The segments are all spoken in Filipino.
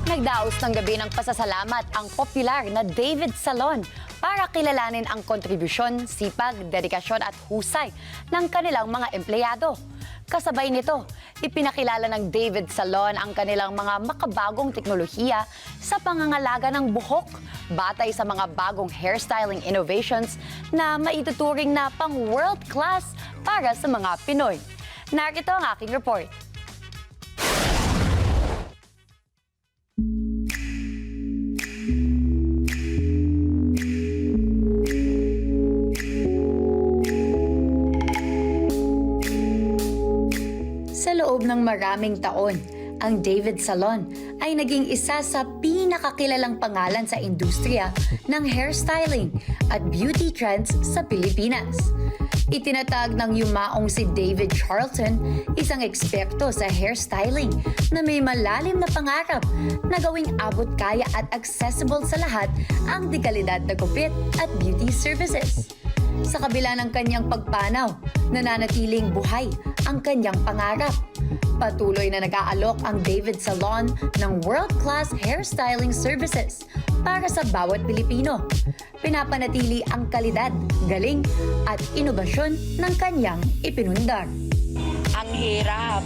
Nagdaos ng gabi ng pasasalamat ang popular na David Salon para kilalanin ang kontribusyon, sipag, dedikasyon at husay ng kanilang mga empleyado. Kasabay nito, ipinakilala ng David Salon ang kanilang mga makabagong teknolohiya sa pangangalaga ng buhok batay sa mga bagong hairstyling innovations na maituturing na pang world class para sa mga Pinoy. Narito ang aking report. Sa loob ng maraming taon, ang David Salon ay naging isa sa pinakakilalang pangalan sa industriya ng hairstyling at beauty trends sa Pilipinas. Itinatag ng yumaong si David Charlton, isang eksperto sa hairstyling na may malalim na pangarap na gawing abot kaya at accessible sa lahat ang dekalidad na gupit at beauty services. Sa kabila ng kanyang pagpanaw, nananatiling buhay ang kanyang pangarap. Patuloy na nag-aalok ang David Salon ng world-class hairstyling services para sa bawat Pilipino. Pinapanatili ang kalidad, galing at inobasyon ng kanyang ipinundag. Ang hirap.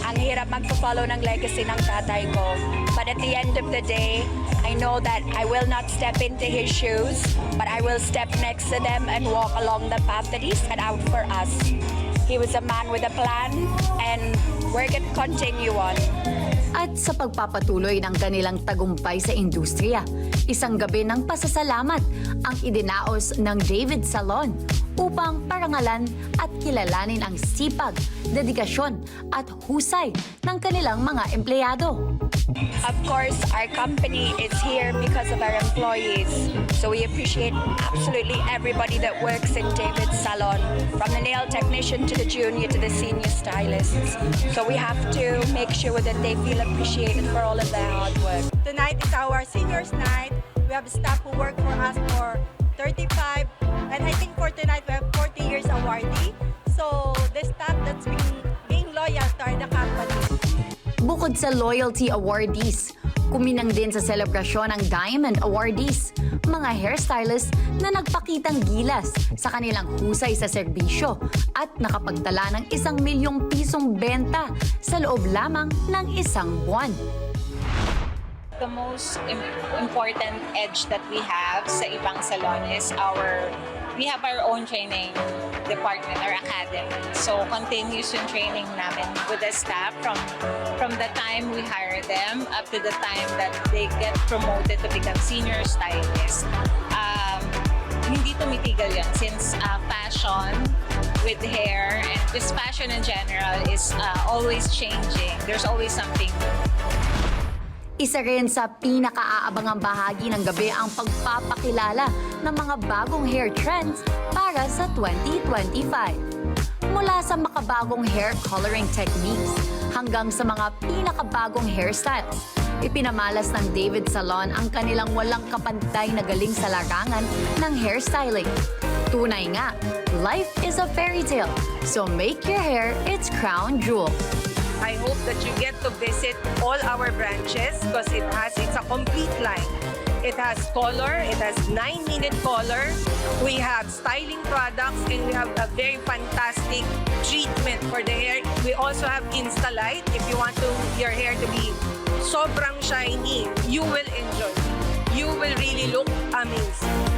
Ang hirap magpo-follow ng legacy ng tatay ko. But at the end of the day, I know that I will not step into his shoes, but I will step next to them and walk along the path that he set out for us. He was a man with a plan, and we're going to continue on. At sa pagpapatuloy ng kanilang tagumpay sa industriya, isang gabi ng pasasalamat ang idinaos ng David Salon upang parangalan at kilalanin ang sipag, dedikasyon at husay ng kanilang mga empleyado. Of course, our company is here because of our employees. So we appreciate absolutely everybody that works in David's Salon, from the nail technician to the junior to the senior stylists. So we have to make sure that they feel appreciated for all of their hard work. Tonight is our seniors night. We have staff who work for us for 35, and I think for tonight we have 40 years awardee. So the staff that's being loyal to the company. Bukod sa loyalty awardees, kuminang din sa selebrasyon ang Diamond Awardees, mga hairstylists na nagpakitang gilas sa kanilang husay sa serbisyo at nakapagtala ng 1 milyong pisong benta sa loob lamang ng isang buwan. The most important edge that we have sa ibang salon is we have our own training department or academy. So continuous yung training namin with the staff from the time we hire them up to the time that they get promoted to become senior stylists. Hindi tumitigil yun since fashion with hair and just fashion in general is always changing. There's always something new. Isa rin sa pinakaaabangang bahagi ng gabi ang pagpapakilala ng mga bagong hair trends para sa 2025. Mula sa makabagong hair coloring techniques hanggang sa mga pinakabagong hairstyles, ipinamalas ng David Salon ang kanilang walang kapantay na galing sa larangan ng hairstyling. Tunay nga, life is a fairy tale, so make your hair its crown jewel. I hope that you get to visit all our branches because it's a complete line. It has color, it has 9-minute color. We have styling products and we have a very fantastic treatment for the hair. We also have Instalight if you want your hair to be sobrang shiny. You will enjoy. You will really look amazing.